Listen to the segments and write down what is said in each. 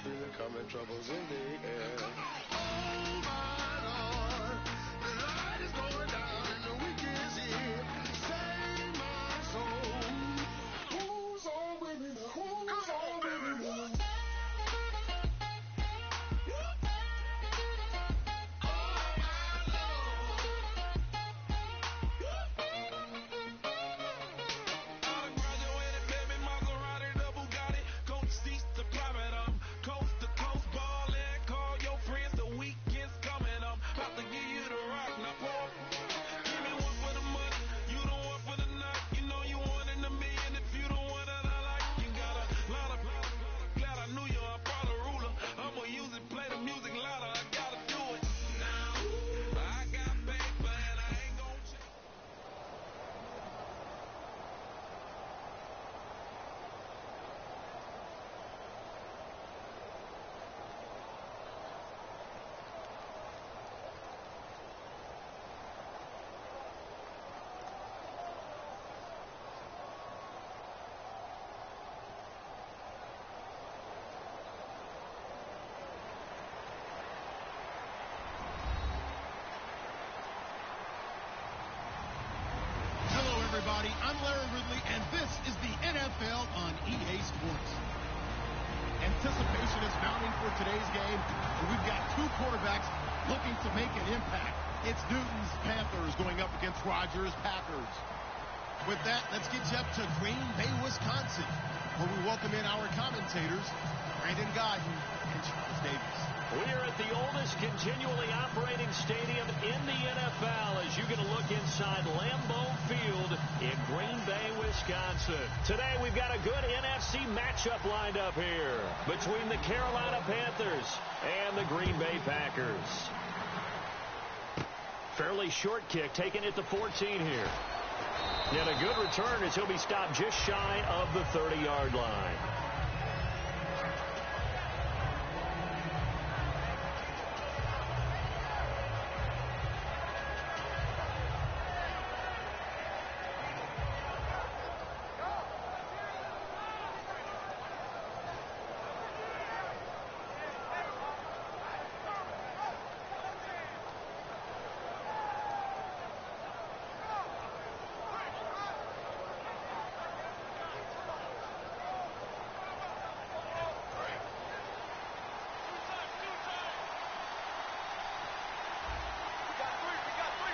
feeling coming, troubles in the air. Oh my Lord, the light is going down and the weekend's here. Save my soul. Who's on with me? Who's on with me? I'm Larry Ridley, and this is the NFL on EA Sports. Anticipation is mounting for today's game, and we've got two quarterbacks looking to make an impact. It's Newton's Panthers going up against Rodgers' Packers. With that, let's get you up to Green Bay, Wisconsin, where we welcome in our commentators, Brandon Godden and Charles Davis. We're at the oldest continually operating stadium in the NFL as you get a look inside Lambeau Field in Green Bay, Wisconsin. Today we've got a good NFC matchup lined up here between the Carolina Panthers and the Green Bay Packers. Fairly short kick, taken at the 14 here. Yet a good return as he'll be stopped just shy of the 30-yard line.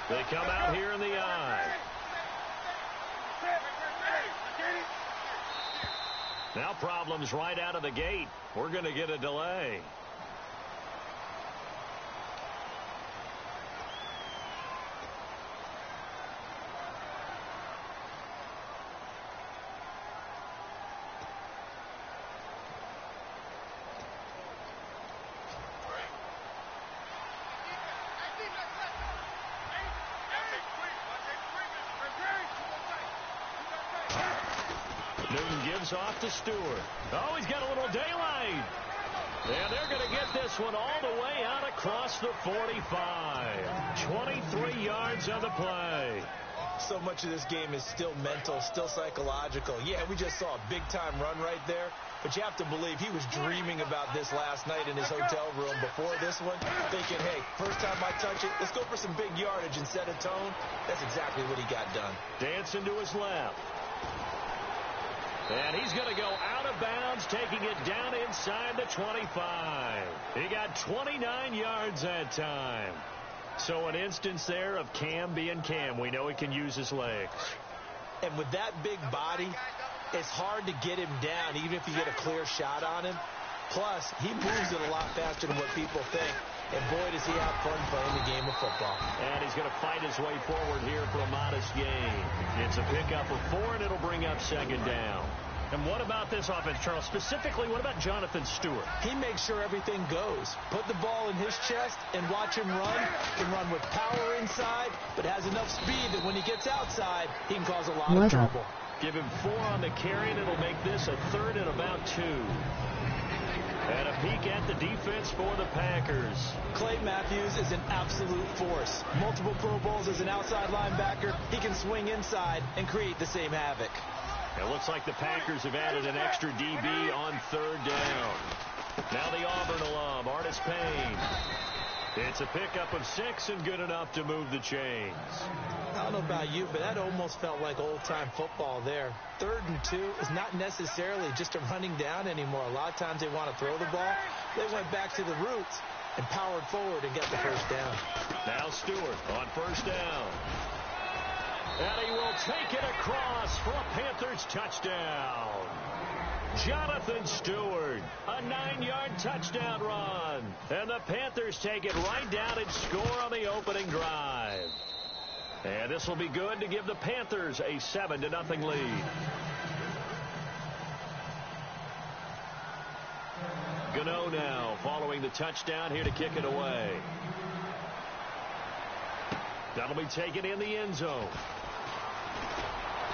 They come out here in the I. Now problems right out of the gate. We're going to get a delay. Newton gives off to Stewart. Oh, he's got a little daylight. And they're going to get this one all the way out across the 45. 23 yards on the play. So much of this game is still mental, still psychological. Yeah, we just saw a big-time run right there, but you have to believe he was dreaming about this last night in his hotel room before this one, thinking, hey, first time I touch it, let's go for some big yardage and set a tone. That's exactly what he got done. Dancing to his left. And he's going to go out of bounds, taking it down inside the 25. He got 29 yards that time. So an instance there of Cam being Cam. We know he can use his legs. And with that big body, it's hard to get him down, even if you get a clear shot on him. Plus, he moves it a lot faster than what people think. And boy, does he have fun playing the game of football. And he's going to fight his way forward here for a modest gain. It's a pickup of 4, and it'll bring up second down. And what about this offense, Charles? Specifically, what about Jonathan Stewart? He makes sure everything goes. Put the ball in his chest and watch him run. He can run with power inside, but has enough speed that when he gets outside, he can cause a lot of trouble. Give him 4 on the carry, and it'll make this a 3rd and about 2. And a peek at the defense for the Packers. Clay Matthews is an absolute force. Multiple Pro Bowls as an outside linebacker. He can swing inside and create the same havoc. It looks like the Packers have added an extra DB on 3rd down. Now the Auburn alum, Artis Payne. It's a pickup of 6 and good enough to move the chains. I don't know about you, but that almost felt like old-time football there. 3rd and 2 is not necessarily just a running down anymore. A lot of times they want to throw the ball. They went back to the roots and powered forward and got the first down. Now Stewart on first down. And he will take it across for a Panthers touchdown. Jonathan Stewart, a 9-yard touchdown run. And the Panthers take it right down and score on the opening drive. And this will be good to give the Panthers a 7-0 lead. Gano now following the touchdown here to kick it away. That'll be taken in the end zone.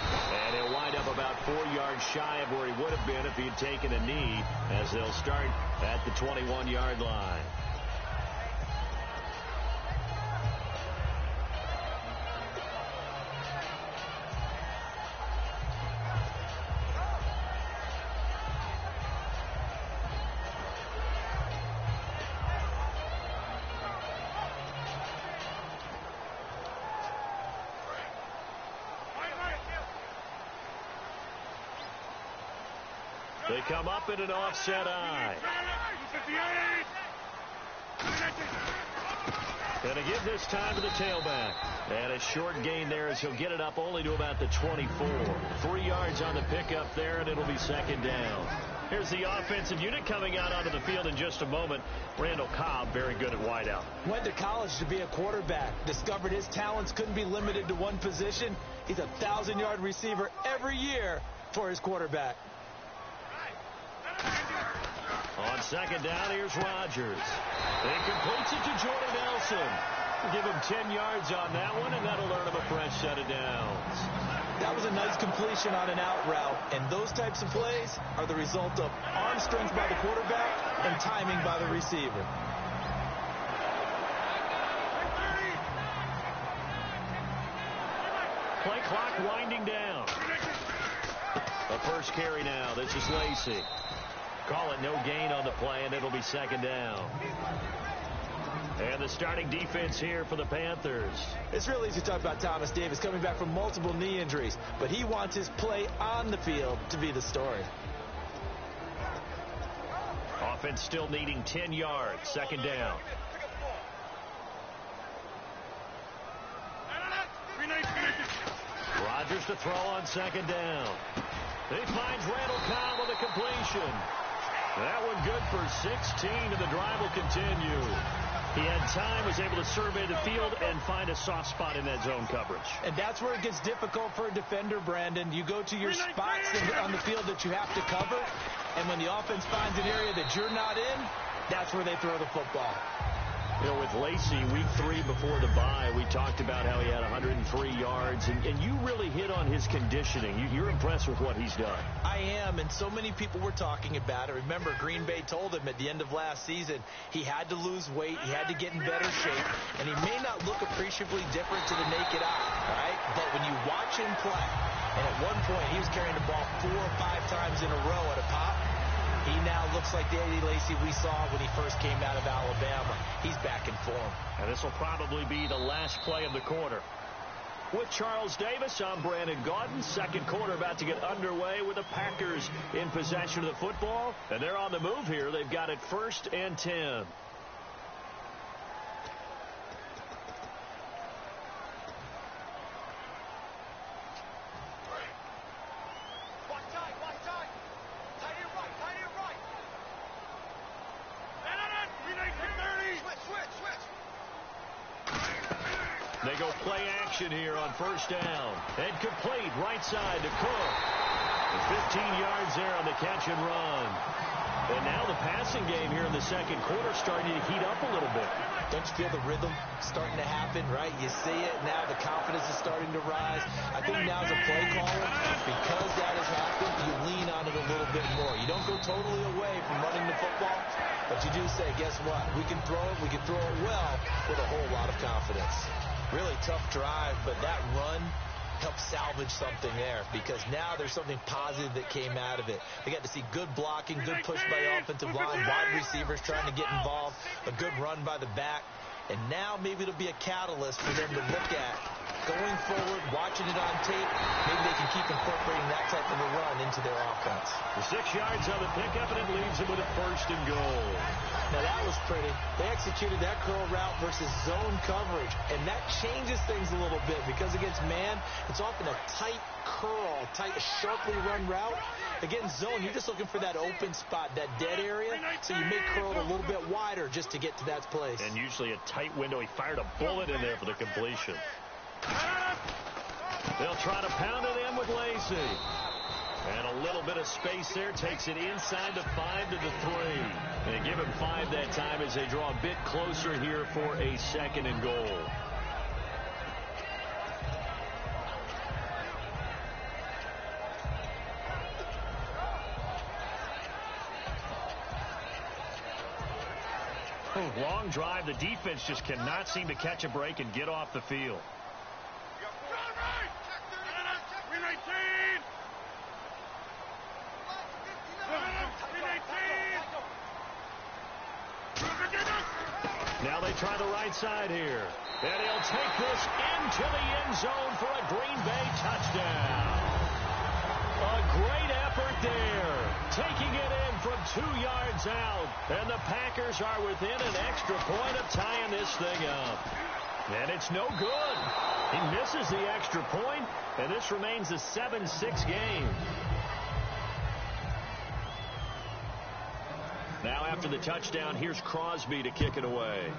And he'll wind up about 4 yards shy of where he would have been if he had taken a knee, as they'll start at the 21-yard line. They come up in an offset eye. And to give this time to the tailback. And a short gain there as he'll get it up only to about the 24. 3 yards on the pickup there, and it'll be 2nd down. Here's the offensive unit coming out onto the field in just a moment. Randall Cobb, very good at wideout. Went to college to be a quarterback. Discovered his talents couldn't be limited to one position. He's a 1,000-yard receiver every year for his quarterback. On 2nd down, here's Rodgers. He completes it to Jordan Nelson. Give him 10 yards on that one, and that'll earn him a fresh set of downs. That was a nice completion on an out route, and those types of plays are the result of arm strength by the quarterback and timing by the receiver. Play clock winding down. The first carry now. This is Lacey. Call it no gain on the play, and it'll be 2nd down. And the starting defense here for the Panthers. It's real easy to talk about Thomas Davis coming back from multiple knee injuries, but he wants his play on the field to be the story. Offense still needing 10 yards. 2nd down. Rodgers to throw on 2nd down. He finds Randall Cobb with a completion. That one good for 16, and the drive will continue. He had time, was able to survey the field and find a soft spot in that zone coverage. And that's where it gets difficult for a defender, Brandon. You go to your spots on the field that you have to cover, and when the offense finds an area that you're not in, that's where they throw the football. You know, with Lacey, week 3 before the bye, we talked about how he had 103 yards, and you really hit on his conditioning. You're impressed with what he's done. I am, and so many people were talking about it. Remember, Green Bay told him at the end of last season he had to lose weight, he had to get in better shape, and he may not look appreciably different to the naked eye, right? But when you watch him play, and at one point he was carrying the ball 4 or 5 times in a row at a pop, he now looks like the Eddie Lacy we saw when he first came out of Alabama. He's back in form. And this will probably be the last play of the quarter. With Charles Davis, I'm Brandon Gaudin. 2nd quarter about to get underway with the Packers in possession of the football. And they're on the move here. They've got it 1st and 10. They go play action here on 1st down. And complete right side to Cook. 15 yards there on the catch and run. And now the passing game here in the 2nd quarter starting to heat up a little bit. Don't you feel the rhythm starting to happen, right? You see it now. The confidence is starting to rise. I think now as a play caller, because that has happened, you lean on it a little bit more. You don't go totally away from running the football, but you do say, guess what? We can throw it. We can throw it well with a whole lot of confidence. Really tough drive, but that run help salvage something there, because now there's something positive that came out of it. They got to see good blocking, good push by the offensive line, wide receivers trying to get involved, a good run by the back. And now maybe it'll be a catalyst for them to look at going forward, watching it on tape. Maybe they can keep incorporating that type of a run into their offense. The 6 yards on the pickup, and it leaves them with a 1st and goal. Now that was pretty. They executed that curl route versus zone coverage, and that changes things a little bit because against man, it's often a tight curl, tight, sharply run route. Against zone, you're just looking for that open spot, that dead area, so you may curl it a little bit wider just to get to that place. And usually a tight window. He fired a bullet in there for the completion. They'll try to pound it in with Lacey. And a little bit of space there takes it inside the 5 to the 3. And give him 5 that time as they draw a bit closer here for a 2nd and goal. Long drive. The defense just cannot seem to catch a break and get off the field. Now they try the right side here. And he'll take this into the end zone for a Green Bay touchdown. A great effort there. Taking it in from 2 yards out. And the Packers are within an extra point of tying this thing up. And it's no good. He misses the extra point, and this remains a 7-6 game. Now after the touchdown, here's Crosby to kick it away.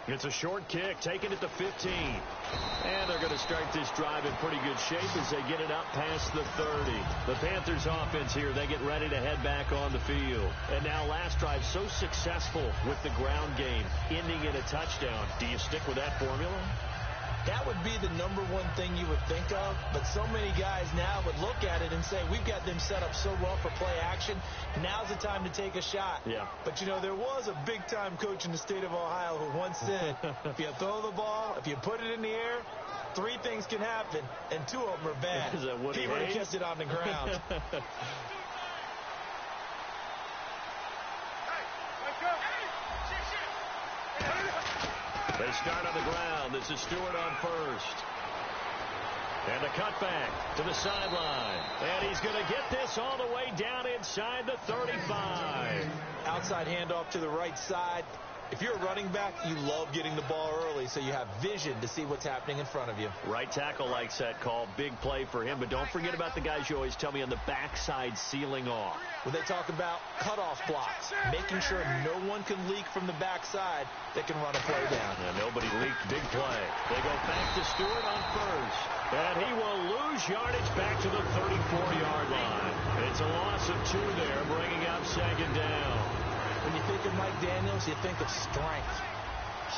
It's a short kick, taken at the 15. And they're going to start this drive in pretty good shape as they get it up past the 30. The Panthers offense here, they get ready to head back on the field. And now last drive so successful with the ground game, ending in a touchdown. Do you stick with that formula? That would be the number one thing you would think of, but so many guys now would look at it and say, we've got them set up so well for play action. Now's the time to take a shot. Yeah. But, you know, there was a big-time coach in the state of Ohio who once said, if you throw the ball, if you put it in the air, 3 things can happen, and 2 of them are bad. Is that Woody He would have Hayes? kept it on the ground. They start on the ground. This is Stewart on first. And the cutback to the sideline. And he's going to get this all the way down inside the 35. Outside handoff to the right side. If you're a running back, you love getting the ball early so you have vision to see what's happening in front of you. Right tackle likes that call. Big play for him. But don't forget about the guys you always tell me on the backside sealing off. When they talk about cutoff blocks, making sure no one can leak from the backside that can run a play down. And nobody leaked. Big play. They go back to Stewart on first. And he will lose yardage back to the 34-yard line. It's a loss of 2 there, bringing up 2nd down. When you think of Mike Daniels, you think of strength.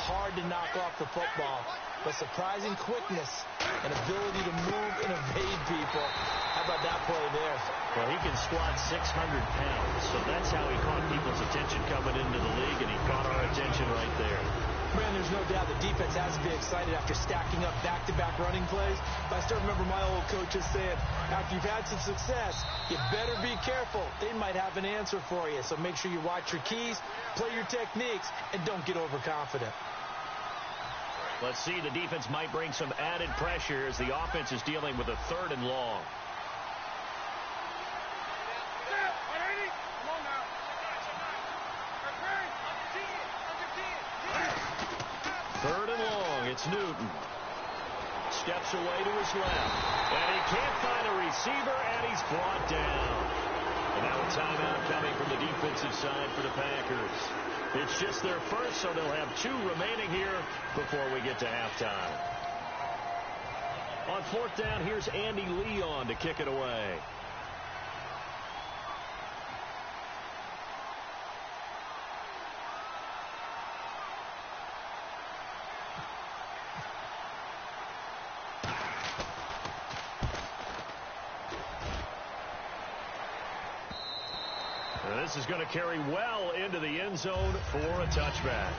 Hard to knock off the football, but surprising quickness and ability to move and evade people. How about that play there? Well, he can squat 600 pounds, so that's how he caught people's attention coming into the league, and he caught our attention right there. Man, there's no doubt the defense has to be excited after stacking up back-to-back running plays. But I still remember my old coaches saying, after you've had some success, you better be careful. They might have an answer for you. So make sure you watch your keys, play your techniques, and don't get overconfident. Let's see, the defense might bring some added pressure as the offense is dealing with a 3rd and long. Third and long, it's Newton. Steps away to his left. And he can't find a receiver, and he's brought down. And now a timeout coming from the defensive side for the Packers. It's just their first, so they'll have 2 remaining here before we get to halftime. On 4th down, here's Andy Leon to kick it away. This is going to carry well into the end zone for a touchback.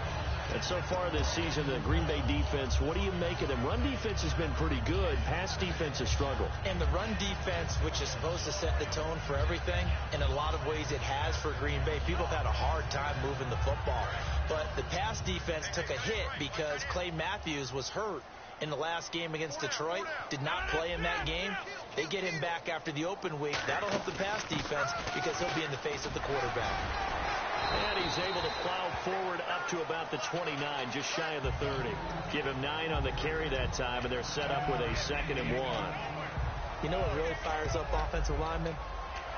And so far this season, the Green Bay defense, what do you make of them? Run defense has been pretty good. Pass defense has struggled. And the run defense, which is supposed to set the tone for everything, in a lot of ways it has for Green Bay. People have had a hard time moving the football. But the pass defense took a hit because Clay Matthews was hurt in the last game against Detroit. Did not play in that game. They get him back after the open week. That'll help the pass defense because he'll be in the face of the quarterback. And he's able to plow forward up to about the 29, just shy of the 30. Give him 9 on the carry that time, and they're set up with a 2nd and 1. You know what really fires up offensive linemen?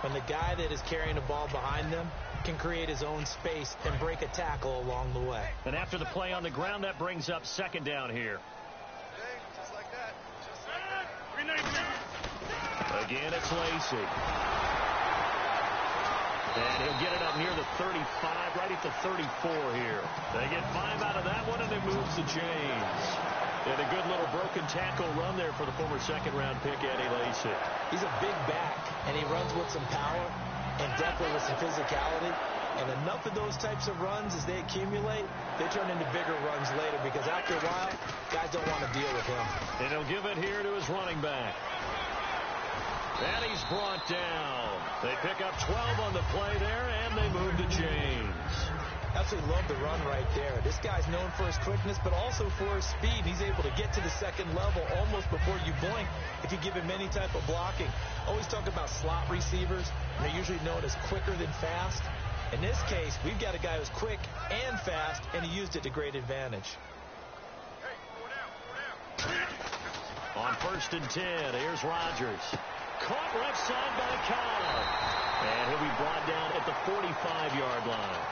When the guy that is carrying the ball behind them can create his own space and break a tackle along the way. And after the play on the ground, that brings up 2nd down here. Just like that. Just like that. Again, it's Lacy. And he'll get it up near the 35, right at the 34 here. They get 5 out of that one, and it moves the chains. And a good little broken tackle run there for the former 2nd-round pick, Eddie Lacy. He's a big back, and he runs with some power and definitely with some physicality. And enough of those types of runs, as they accumulate, they turn into bigger runs later because after a while, guys don't want to deal with him. And he'll give it here to his running back. And he's brought down. They pick up 12 on the play there, and they move the chains. Absolutely love the run right there. This guy's known for his quickness, but also for his speed. He's able to get to the 2nd level almost before you blink if you give him any type of blocking. Always talk about slot receivers, and they're usually known as quicker than fast. In this case, we've got a guy who's quick and fast, and he used it to great advantage. On 1st and 10, here's Rodgers. Caught left side by Cobb. And he'll be brought down at the 45-yard line.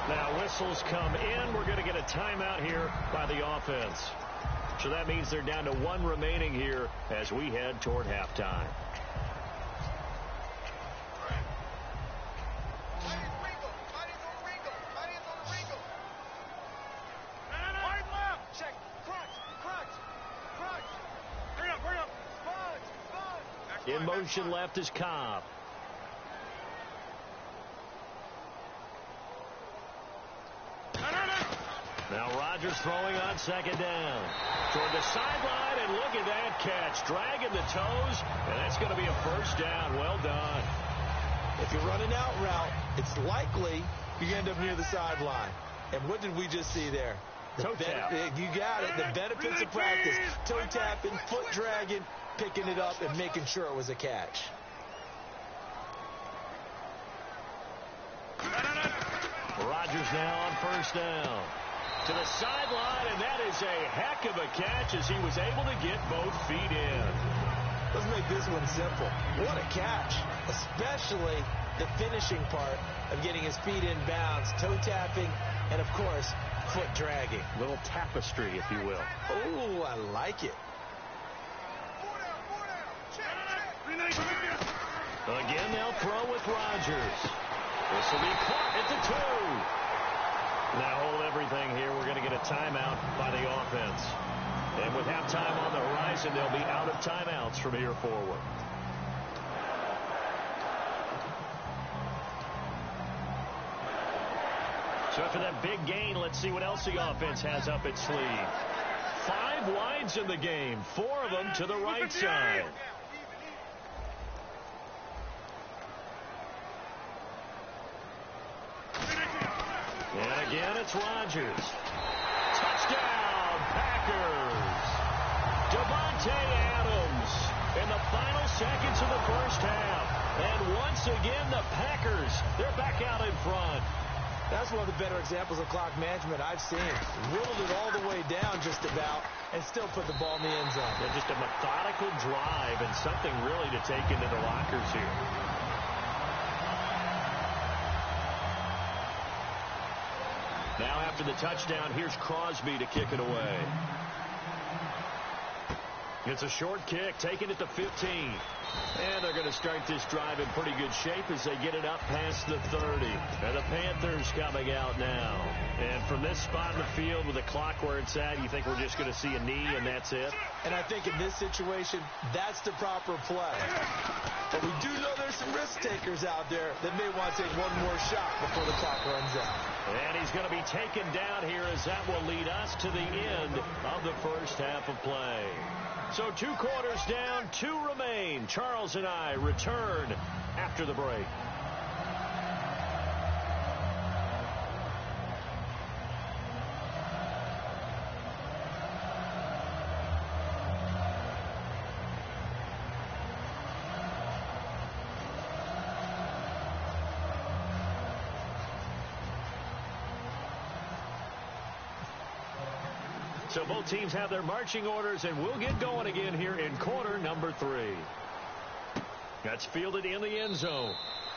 Now whistles come in. We're going to get a timeout here by the offense. So that means they're down to 1 remaining here as we head toward halftime. In motion left is Cobb. Now Rodgers throwing on 2nd down. Toward the sideline, and look at that catch. Dragging the toes, and that's going to be a 1st down. Well done. If you're running out route, it's likely you end up near the sideline. And what did we just see there? Toe tap. You got it. The benefits of practice. Toe tapping, foot dragging, picking it up, and making sure it was a catch. Rodgers now on 1st down. To the sideline, and that is a heck of a catch as he was able to get both feet in. Let's make this one simple. What a catch, especially the finishing part of getting his feet in bounds, toe tapping, and, of course, foot dragging. Little tapestry, if you will. Oh, I like it. Again, they'll throw with Rodgers. This will be caught at the 2. Now hold everything here. We're going to get a timeout by the offense. And with halftime on the horizon, they'll be out of timeouts from here forward. So after that big gain, let's see what else the offense has up its sleeve. 5 wides in the game, 4 of them to the right side. And again, it's Rodgers. Touchdown, Packers. Devontae Adams in the final seconds of the 1st half. And once again, the Packers, they're back out in front. That's one of the better examples of clock management I've seen. Whittled it all the way down just about and still put the ball in the end zone. Yeah, just a methodical drive and something really to take into the lockers here. Now after the touchdown, here's Crosby to kick it away. It's a short kick, taking it to 15. And they're going to start this drive in pretty good shape as they get it up past the 30. And the Panthers coming out now. And from this spot in the field with the clock where it's at, you think we're just going to see a knee and that's it? And I think in this situation, that's the proper play. But we do know there's some risk takers out there that may want to take one more shot before the clock runs out. And he's going to be taken down here as that will lead us to the end of the first half of play. So 2 quarters down, 2 remain. Charles and I return after the break. So both teams have their marching orders, and we'll get going again here in quarter number 3. That's fielded in the end zone.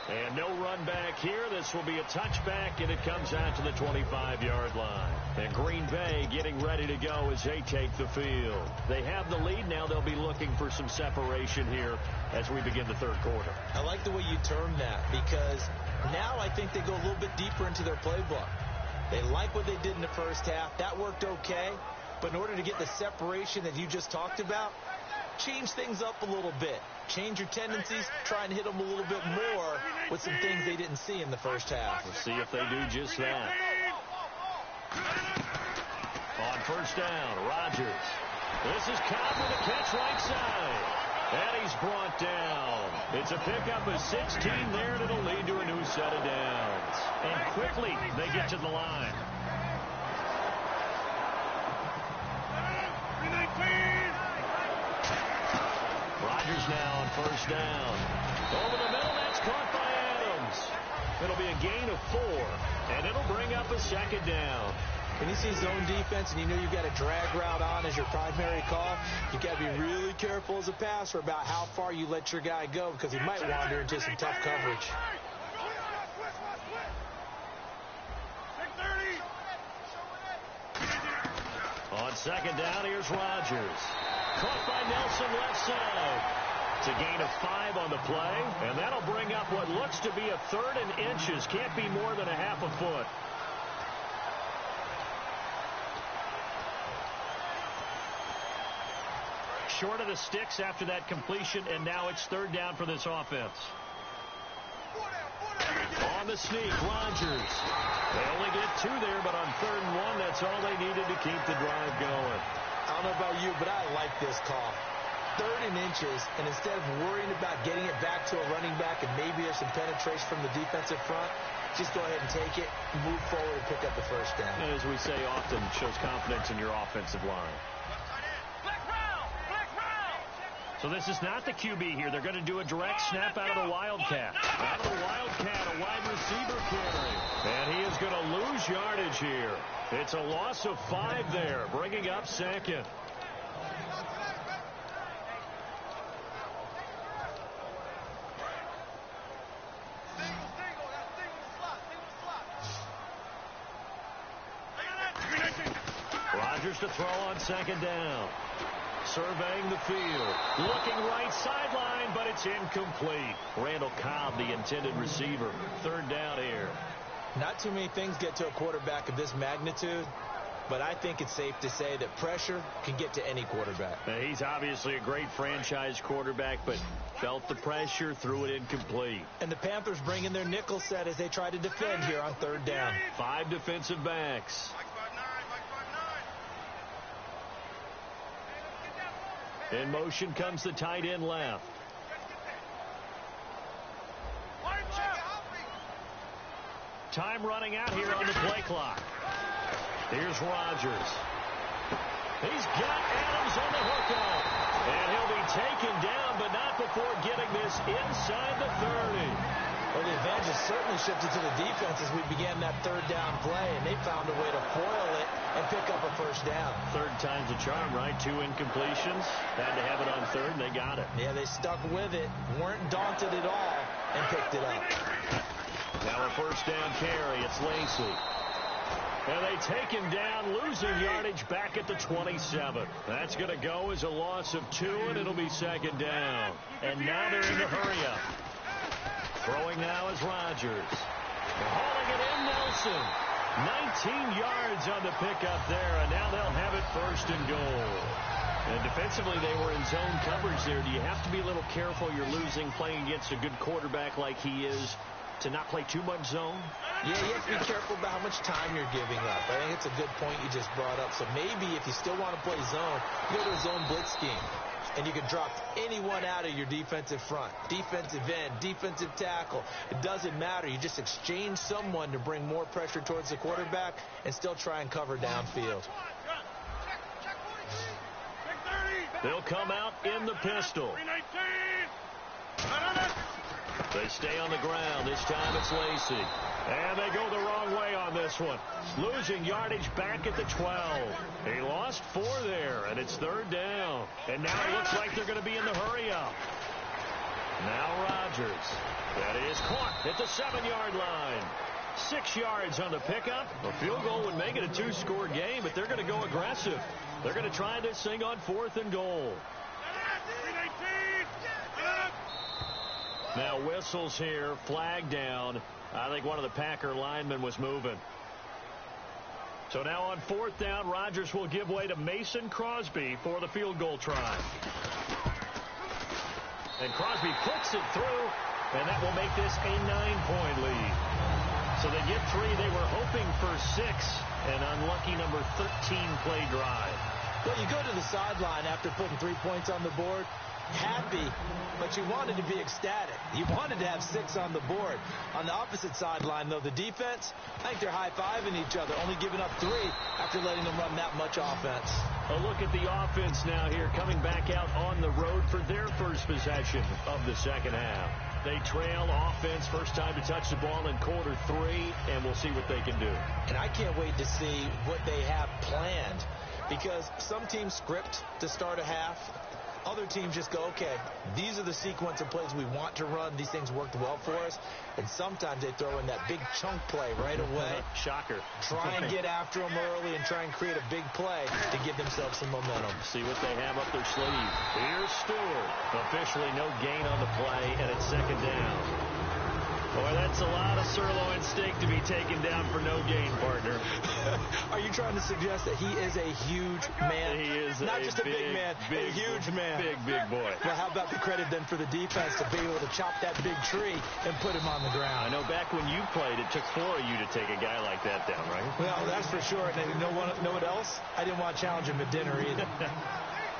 And no run back here. This will be a touchback, and it comes out to the 25-yard line. And Green Bay getting ready to go as they take the field. They have the lead. Now they'll be looking for some separation here as we begin the third quarter. I like the way you term that, because now I think they go a little bit deeper into their playbook. They like what they did in the first half. That worked okay. But in order to get the separation that you just talked about, change things up a little bit. Change your tendencies, try and hit them a little bit more with some things they didn't see in the first half. We'll see if they do just that. On first down, Rodgers. This is Cobb with a catch right side. And he's brought down. It's a pickup of 16 there, and it'll lead to a new set of downs. And quickly, they get to the line. Rodgers now on first down. Over the middle, that's caught by Adams. It'll be a gain of 4, and it'll bring up a second down. When you see zone defense and you know you've got a drag route on as your primary call, you got to be really careful as a passer about how far you let your guy go, because he might wander into some tough coverage. On second down, here's Rodgers. Caught by Nelson left side. It's a gain of 5 on the play, and that'll bring up what looks to be a 3rd and inches. Can't be more than a half a foot. Short of the sticks after that completion, and now it's 3rd down for this offense. On the sneak, Rodgers. They only get 2 there, but on 3rd and 1, that's all they needed to keep the drive going. I don't know about you, but I like this call. 3rd and inches, and instead of worrying about getting it back to a running back and maybe there's some penetration from the defensive front, just go ahead and take it, move forward, and pick up the first down. And as we say often, it shows confidence in your offensive line. So this is not the QB here. They're going to do a direct snap out of the Wildcat. Out of the Wildcat, a wide receiver carry. And he is going to lose yardage here. It's a loss of 5 there, bringing up 2nd. Rodgers to throw on 2nd down. Surveying the field. Looking right sideline, but it's incomplete. Randall Cobb, the intended receiver. 3rd down here. Not too many things get to a quarterback of this magnitude, but I think it's safe to say that pressure can get to any quarterback. Now, he's obviously a great franchise quarterback, but felt the pressure, threw it incomplete. And the Panthers bring in their nickel set as they try to defend here on 3rd down. 5 defensive backs. In motion comes the tight end left. Time running out here on the play clock. Here's Rodgers. He's got Adams on the hookup. And he'll be taken down, but not before getting this inside the 30. Well, the advantage has certainly shifted to the defense as we began that 3rd down play, and they found a way to foil it and pick up a first down. 3rd time's a charm, right? 2 incompletions. Had to have it on 3rd, and they got it. Yeah, they stuck with it, weren't daunted at all, and picked it up. Now a first down carry. It's Lacey. And they take him down, losing yardage back at the 27. That's going to go as a loss of 2, and it'll be second down. And now they're in the hurry-up. Throwing now is Rodgers. Hauling it in, Nelson. 19 yards on the pickup there, and now they'll have it first and goal. And defensively, they were in zone coverage there. Do you have to be a little careful? You're losing, playing against a good quarterback like he is, to not play too much zone? Yeah, you have to be careful about how much time you're giving up. I think it's a good point you just brought up. So maybe if you still want to play zone, go to a zone blitz scheme. And you can drop anyone out of your defensive front. Defensive end, defensive tackle. It doesn't matter. You just exchange someone to bring more pressure towards the quarterback and still try and cover downfield. They'll come out in the pistol. They stay on the ground. This time it's Lacy. And they go the wrong way on this one. Losing yardage back at the 12. He lost 4 there, and it's third down. And now it looks like they're going to be in the hurry-up. Now Rodgers. That is caught at the 7-yard line. 6 yards on the pickup. A field goal would make it a 2-score game, but they're going to go aggressive. They're going to try this thing on 4th and goal. Now whistles here, flag down. I think one of the Packer linemen was moving. So now on 4th down, Rodgers will give way to Mason Crosby for the field goal try. And Crosby puts it through, and that will make this a 9-point lead. So they get 3. They were hoping for 6. An unlucky number 13 play drive. Well, you go to the sideline after putting 3 points on the board, happy, but you wanted to be ecstatic. You wanted to have 6 on the board. On the opposite sideline, though, the defense, I think they're high-fiving each other, only giving up 3 after letting them run that much offense. A look at the offense now here, coming back out on the road for their first possession of the second half. They trail offense, first time to touch the ball in quarter 3, and we'll see what they can do. And I can't wait to see what they have planned, because some teams script to start a half. Other teams just go, okay, these are the sequence of plays we want to run. These things worked well for us. And sometimes they throw in that big chunk play right away. Shocker. Try and get after them early and try and create a big play to give themselves some momentum. See what they have up their sleeve. Here's Stewart. Officially no gain on the play, and it's second down. Boy, that's a lot of sirloin steak to be taken down for no gain, partner. Are you trying to suggest that he is a huge man? He is not just a big man, a huge man. Big boy. Well, how about the credit then for the defense to be able to chop that big tree and put him on the ground? I know back when you played, it took 4 of you to take a guy like that down, right? Well, that's for sure. And you know what else? I didn't want to challenge him at dinner either.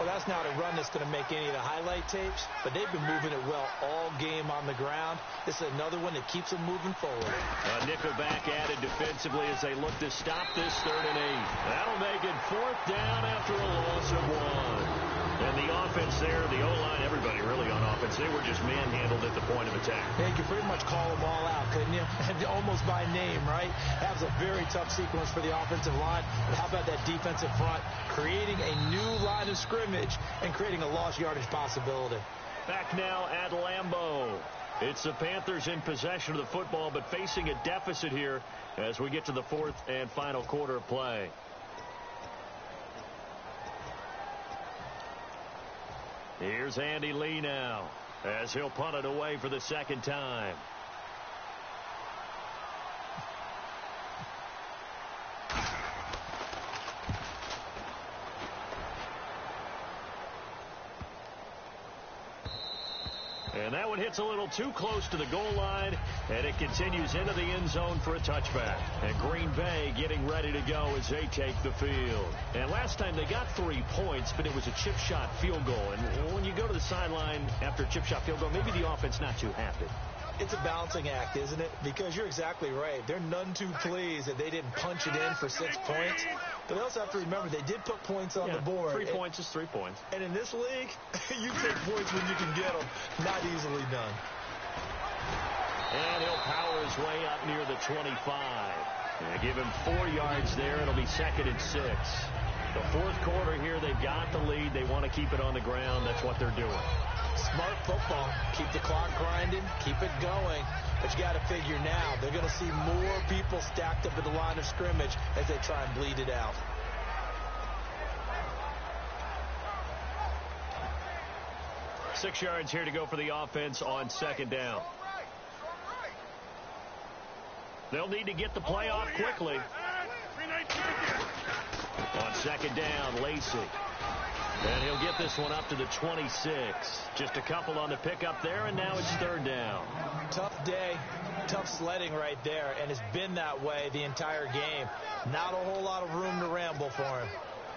Well, that's not a run that's going to make any of the highlight tapes, but they've been moving it well all game on the ground. This is another one that keeps them moving forward. Nickelback added defensively as they look to stop this 3rd and 8. That'll make it 4th down after a loss of 1. And the offense there, the O-line, everybody really on offense, they were just manhandled at the point of attack. Yeah, you could pretty much call them all out, couldn't you? Almost by name, right? That was a very tough sequence for the offensive line. But how about that defensive front creating a new line of scrimmage and creating a lost yardage possibility? Back now at Lambeau. It's the Panthers in possession of the football, but facing a deficit here as we get to the 4th and final quarter of play. Here's Andy Lee now as he'll punt it away for the 2nd time. And that one hits a little too close to the goal line, and it continues into the end zone for a touchback. And Green Bay getting ready to go as they take the field. And last time they got 3 points, but it was a chip shot field goal. And when you go to the sideline after a chip shot field goal, maybe the offense not too happy. It's a balancing act, isn't it? Because you're exactly right. They're none too pleased that they didn't punch it in for 6 points. But they also have to remember they did put points on the board. 3 points is 3 points. And in this league, you take points when you can get them. Not easily done. And he'll power his way up near the 25. And give him 4 yards there. It'll be 2nd and 6. The 4th quarter here, they've got the lead. They want to keep it on the ground. That's what they're doing. Smart football. Keep the clock grinding. Keep it going. But you got to figure now, they're going to see more people stacked up at the line of scrimmage as they try and bleed it out. Six yards here to go for the offense on second down. They'll need to get the play off quickly. On second down, Lacey. And he'll get this one up to the 26. Just a couple on the pickup there, and now it's third down. Tough day, tough sledding right there, and it's been that way the entire game. Not a whole lot of room to ramble for him.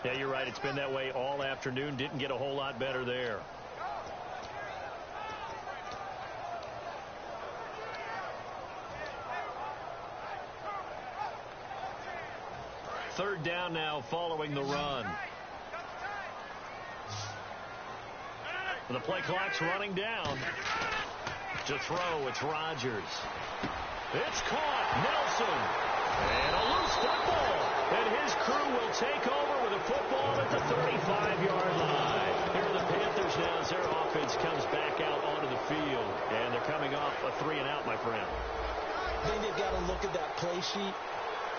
Yeah, you're right. It's been that way all afternoon. Didn't get a whole lot better there. Third down now following the run. The play clock's running down. To throw, it's Rodgers. It's caught. Nelson. And a loose football. And his crew will take over with a football at the 35-yard line. Here are the Panthers now as their offense comes back out onto the field. And they're coming off a 3-and-out, my friend. I think they've got to look at that play sheet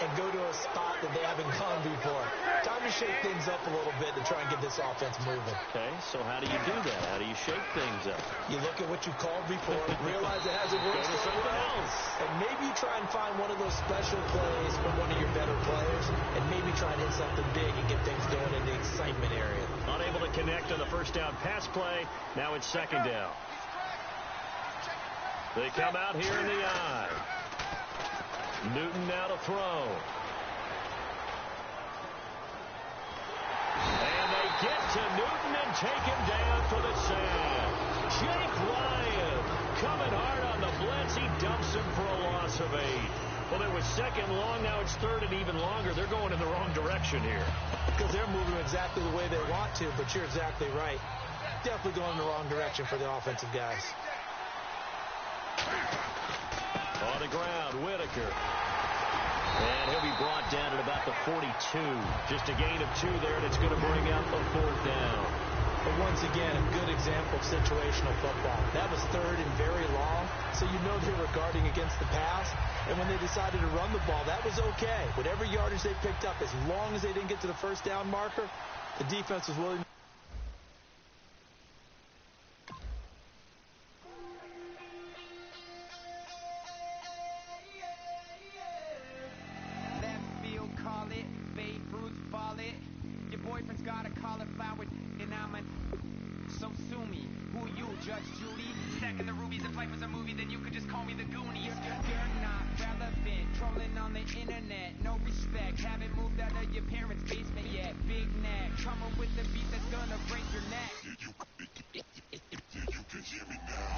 and go to a spot that they haven't gone before. Time to shake things up a little bit to try and get this offense moving. Okay, so how do you do that? How do you shake things up? You look at what you called before, realize it hasn't worked Go to so something well, else. and maybe try and find one of those special plays from one of your better players, and maybe try and hit something big and get things going in the excitement area. Unable to connect on the first down pass play. Now it's second down. They come out here in the eye. Newton now to throw. And they get to Newton and take him down for the sack. Jake Ryan coming hard on the blitz. He dumps him for a loss of 8. Well, it was second long. Now it's third and even longer. They're going in the wrong direction here. Because they're moving exactly the way they want to, but you're exactly right. Definitely going in the wrong direction for the offensive guys. On the ground, Whitaker. And he'll be brought down at about the 42. Just a gain of 2 there, and it's going to bring out the fourth down. But once again, a good example of situational football. That was third and very long, so you know they were guarding against the pass. And when they decided to run the ball, that was okay. Whatever yardage they picked up, as long as they didn't get to the first down marker, the defense was willing. Judge Judy, stacking the rubies if life was a movie, then you could just call me the Goonies. You're not relevant, trolling on the internet, no respect, haven't moved out of your parents' basement yet. Big neck, coming with the beat that's gonna break your neck. You can hear me now.